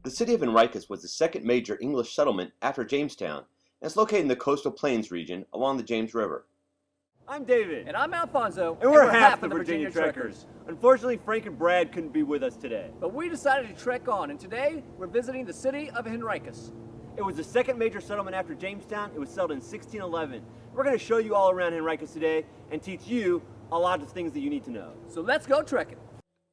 The city of Henricus was the second major English settlement after Jamestown, and it's located in the coastal plains region along the James River. I'm David. And I'm Alfonso. And we're half the Virginia Trekkers. Unfortunately, Frank and Brad couldn't be with us today. But we decided to trek on, and today we're visiting the city of Henricus. It was the second major settlement after Jamestown. It was settled in 1611. We're going to show you all around Henricus today and teach you a lot of things that you need to know. So let's go trekking.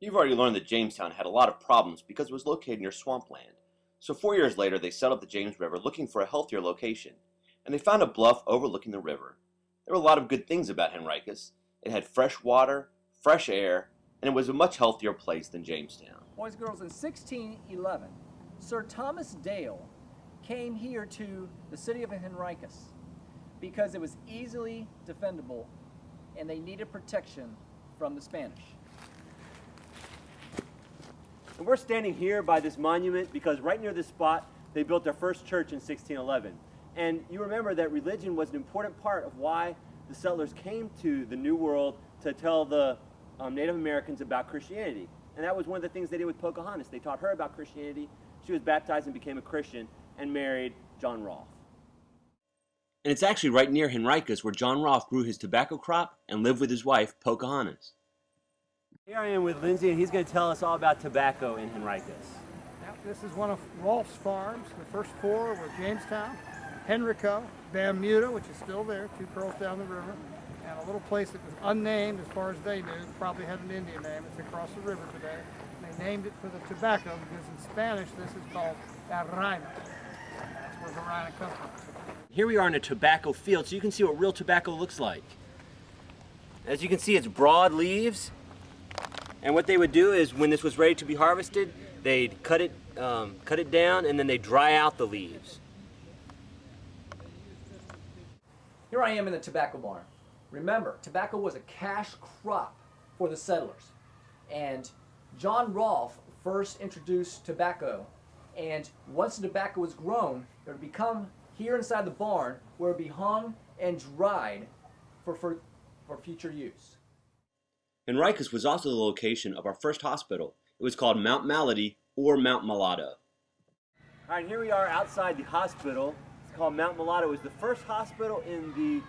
You've already learned that Jamestown had a lot of problems because it was located near swampland. So 4 years later, they settled the James River looking for a healthier location, and they found a bluff overlooking the river. There were a lot of good things about Henricus. It had fresh water, fresh air, and it was a much healthier place than Jamestown. Boys and girls, in 1611, Sir Thomas Dale came here to the city of Henricus because it was easily defendable and they needed protection from the Spanish. And we're standing here by this monument because right near this spot, they built their first church in 1611. And you remember that religion was an important part of why the settlers came to the New World to tell the Native Americans about Christianity. And that was one of the things they did with Pocahontas. They taught her about Christianity. She was baptized and became a Christian and married John Rolfe. And it's actually right near Henricus where John Rolfe grew his tobacco crop and lived with his wife, Pocahontas. Here I am with Lindsay, and he's going to tell us all about tobacco in Henricus. Now, this is one of Rolfe's farms. The first four were Jamestown, Henricus, Bermuda, which is still there, 2 curls down the river, and a little place that was unnamed as far as they knew, probably had an Indian name. It's across the river today. And they named it for the tobacco because in Spanish this is called Varina. That's where Varina comes from. Here we are in a tobacco field, so you can see what real tobacco looks like. As you can see, it's broad leaves. And what they would do is, when this was ready to be harvested, they'd cut it down, and then they dry out the leaves. Here I am in the tobacco barn. Remember, tobacco was a cash crop for the settlers. And John Rolfe first introduced tobacco. And once the tobacco was grown, it would become here inside the barn where it would be hung and dried for future use. Henricus was also the location of our first hospital. It was called Mount Maldady or Mount Maldady. All right, here we are outside the hospital. It's called Mount Maldady. It was the first hospital in the,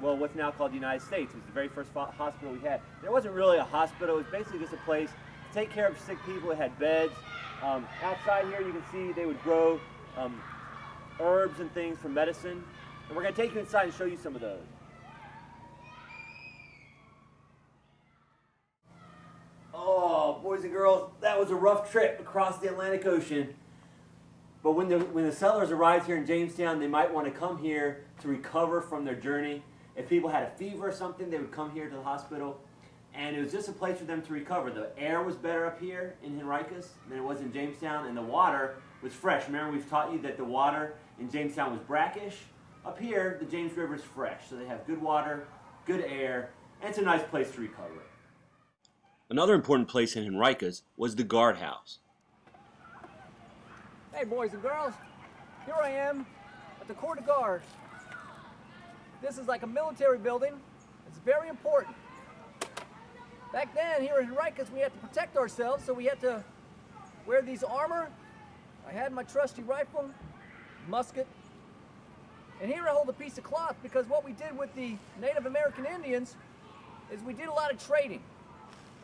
well, what's now called the United States. It was the very first hospital we had. There wasn't really a hospital. It was basically just a place to take care of sick people. It had beds. Outside here, you can see they would grow herbs and things for medicine. And we're going to take you inside and show you some of those. Oh, boys and girls, that was a rough trip across the Atlantic Ocean. But when the settlers arrived here in Jamestown, they might want to come here to recover from their journey. If people had a fever or something, they would come here to the hospital. And it was just a place for them to recover. The air was better up here in Henricus than it was in Jamestown, and the water was fresh. Remember, we've taught you that the water in Jamestown was brackish. Up here, the James River is fresh, so they have good water, good air, and it's a nice place to recover. Another important place in Henricus was the guardhouse. Hey boys and girls, here I am at the Court of Guard. This is like a military building. It's very important. Back then, here in Henricus, we had to protect ourselves, so we had to wear these armor. I had my trusty rifle, musket, and here I hold a piece of cloth because what we did with the Native American Indians is we did a lot of trading.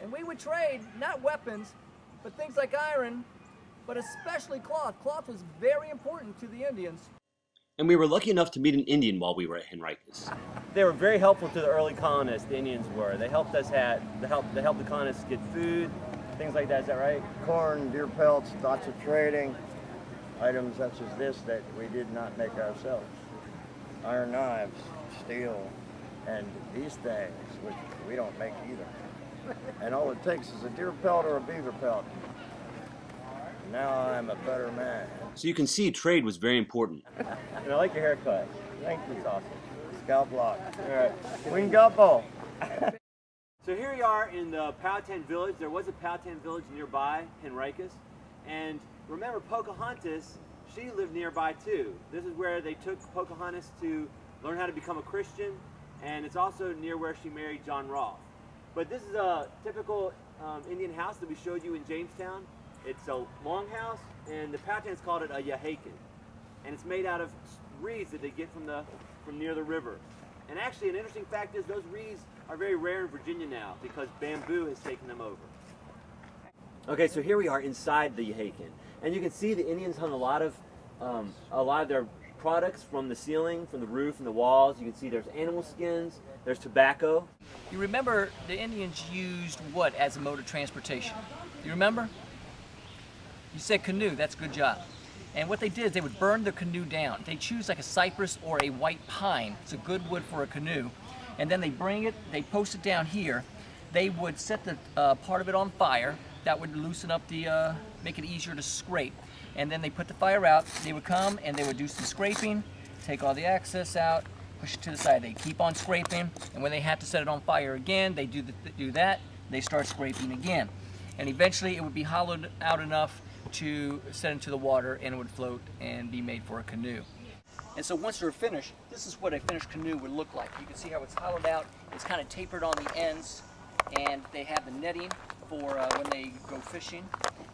And we would trade, not weapons, but things like iron, but especially cloth. Cloth was very important to the Indians. And we were lucky enough to meet an Indian while we were at Henricus. They were very helpful to the early colonists, the Indians were. They helped us they helped the colonists get food, things like that, is that right? Corn, deer pelts, lots of trading, items such as this that we did not make ourselves. Iron knives, steel, and these things, which we don't make either. And all it takes is a deer pelt or a beaver pelt. Now I'm a better man. So you can see trade was very important. And I like your haircut. Thank you. It's awesome. Scalp lock. All right. Queen Guppo. So here we are in the Powhatan village. There was a Powhatan village nearby, Henricus. And remember, Pocahontas, she lived nearby too. This is where they took Pocahontas to learn how to become a Christian. And it's also near where she married John Rolfe. But this is a typical Indian house that we showed you in Jamestown. It's a longhouse, and the Powhatans called it a yahakin. And it's made out of reeds that they get from near the river. And actually, an interesting fact is those reeds are very rare in Virginia now because bamboo has taken them over. Okay, so here we are inside the yahakin, and you can see the Indians hung a lot of their products from the ceiling, from the roof, and the walls. You can see there's animal skins, there's tobacco. You remember the Indians used what as a mode of transportation? You remember? You said canoe, that's a good job. And what they did is they would burn the canoe down. They choose like a cypress or a white pine. It's a good wood for a canoe. And then they bring it, they post it down here. They would set the part of it on fire. That would loosen up the, make it easier to scrape. And then they put the fire out. They would come and they would do some scraping, take all the excess out, push it to the side. They keep on scraping, and when they have to set it on fire again, they do that. They start scraping again. And eventually it would be hollowed out enough to set into the water, and it would float and be made for a canoe. And so once they're finished, this is what a finished canoe would look like. You can see how it's hollowed out. It's kind of tapered on the ends, and they have the netting for when they go fishing.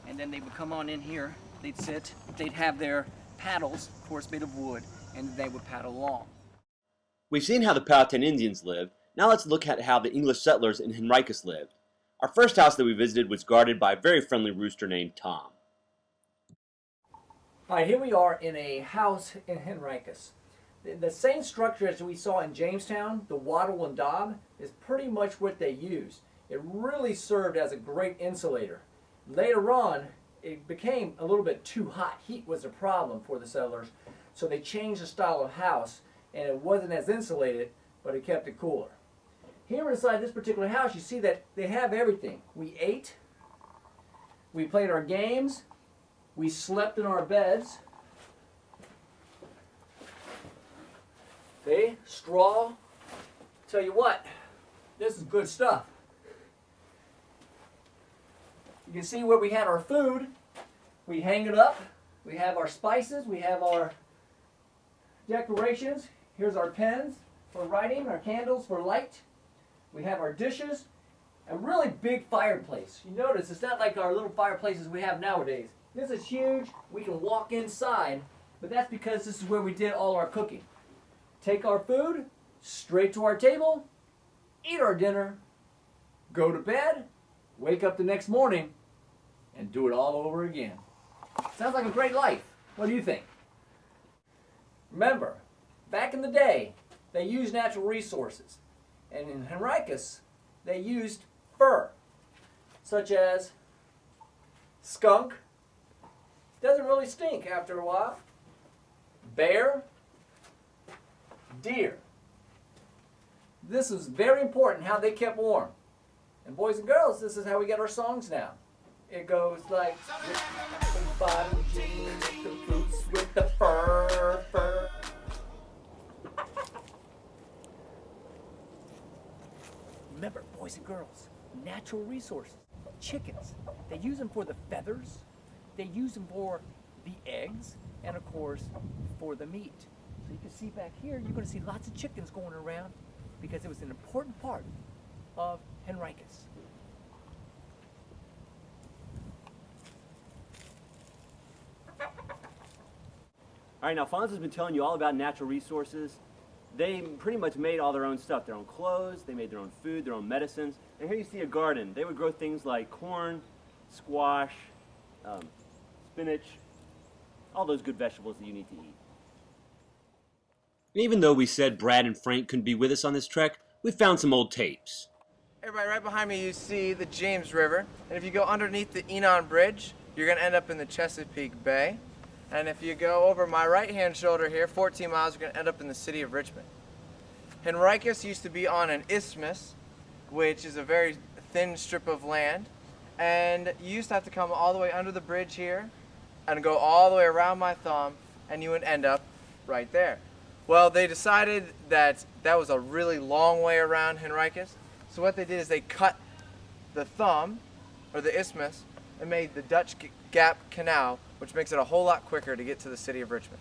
And then they would come on in here, they'd sit, they'd have their paddles, of course made of wood, and they would paddle along. We've seen how the Powhatan Indians lived. Now let's look at how the English settlers in Henricus lived. Our first house that we visited was guarded by a very friendly rooster named Tom. All right, here we are in a house in Henricus. The same structure as we saw in Jamestown, the wattle and daub, is pretty much what they used. It really served as a great insulator. Later on, it became a little bit too hot. Heat was a problem for the settlers, so they changed the style of house, and it wasn't as insulated, but it kept it cooler. Here inside this particular house, you see that they have everything. We ate, we played our games, we slept in our beds. See, straw. Tell you what, this is good stuff. You can see where we had our food. We hang it up. We have our spices. We have our decorations. Here's our pens for writing, our candles for light. We have our dishes. A really big fireplace. You notice it's not like our little fireplaces we have nowadays. This is huge. We can walk inside, but that's because this is where we did all our cooking. Take our food straight to our table, eat our dinner, go to bed, wake up the next morning, and do it all over again. Sounds like a great life. What do you think? Remember, back in the day, they used natural resources. And in Henricus, they used fur, such as skunk. Doesn't really stink after a while. Bear, deer. This is very important how they kept warm. And boys and girls, this is how we get our songs now. It goes like, bottom jeans, the boots with the fur. Remember, boys and girls, natural resources, chickens. They use them for the feathers, they use them for the eggs, and of course, for the meat. So you can see back here, you're going to see lots of chickens going around because it was an important part of Henricus. All right, now Fonzo's been telling you all about natural resources. They pretty much made all their own stuff, their own clothes, they made their own food, their own medicines. And here you see a garden. They would grow things like corn, squash, spinach, all those good vegetables that you need to eat. And even though we said Brad and Frank couldn't be with us on this trek, we found some old tapes. Everybody, right behind me you see the James River, and if you go underneath the Enon Bridge, you're going to end up in the Chesapeake Bay. And if you go over my right-hand shoulder here, 14 miles, you're going to end up in the city of Richmond. Henricus used to be on an isthmus, which is a very thin strip of land, and you used to have to come all the way under the bridge here and go all the way around my thumb, and you would end up right there. Well, they decided that that was a really long way around Henricus, so what they did is they cut the thumb, or the isthmus, and made the Dutch Gap Canal, which makes it a whole lot quicker to get to the city of Richmond.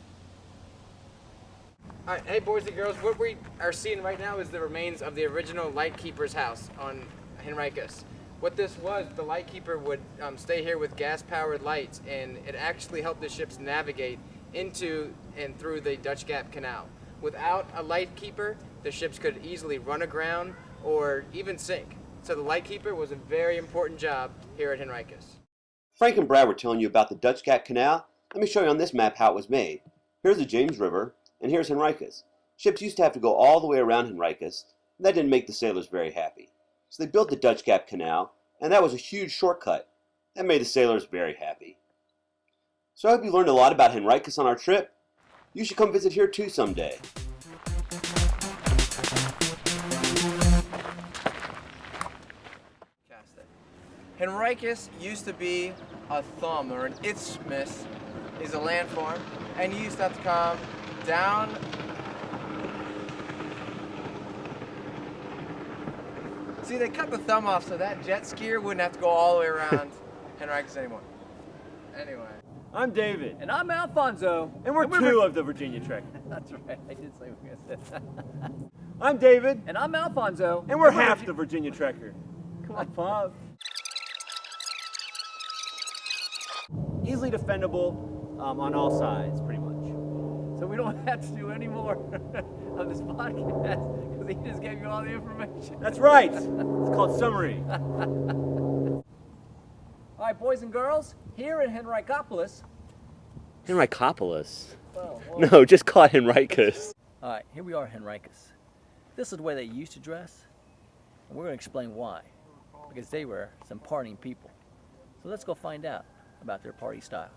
All right, hey boys and girls, what we are seeing right now is the remains of the original Lightkeeper's house on Henricus. What this was, the lightkeeper would stay here with gas-powered lights, and it actually helped the ships navigate into and through the Dutch Gap Canal. Without a lightkeeper, the ships could easily run aground or even sink. So the lightkeeper was a very important job here at Henricus. Frank and Brad were telling you about the Dutch Gap Canal. Let me show you on this map how it was made. Here's the James River, and here's Henricus. Ships used to have to go all the way around Henricus, and that didn't make the sailors very happy. So they built the Dutch Gap Canal, and that was a huge shortcut. That made the sailors very happy. So I hope you learned a lot about Henricus on our trip. You should come visit here too someday. Henricus used to be a thumb, or an isthmus is a landform, and you used to have to come down See, they cut the thumb off so that jet skier wouldn't have to go all the way around Henricus anymore. Anyway. I'm David. And I'm Alfonso. And we're two of the Virginia Trekkers. That's right, I did say we were going to say that. I'm David. And I'm Alfonso. And we're half the Virginia Trekker. Come on, Pop. Easily defendable on all sides, pretty much. So we don't have to do any more of this podcast because he just gave you all the information. That's right. It's called summary. All right, boys and girls, here in Henricopolis. Henricopolis? Well, No, just call it Henricus. All right, here we are, Henricus. This is the way they used to dress, and we're going to explain why. Because they were some partying people. So let's go find out about their party style.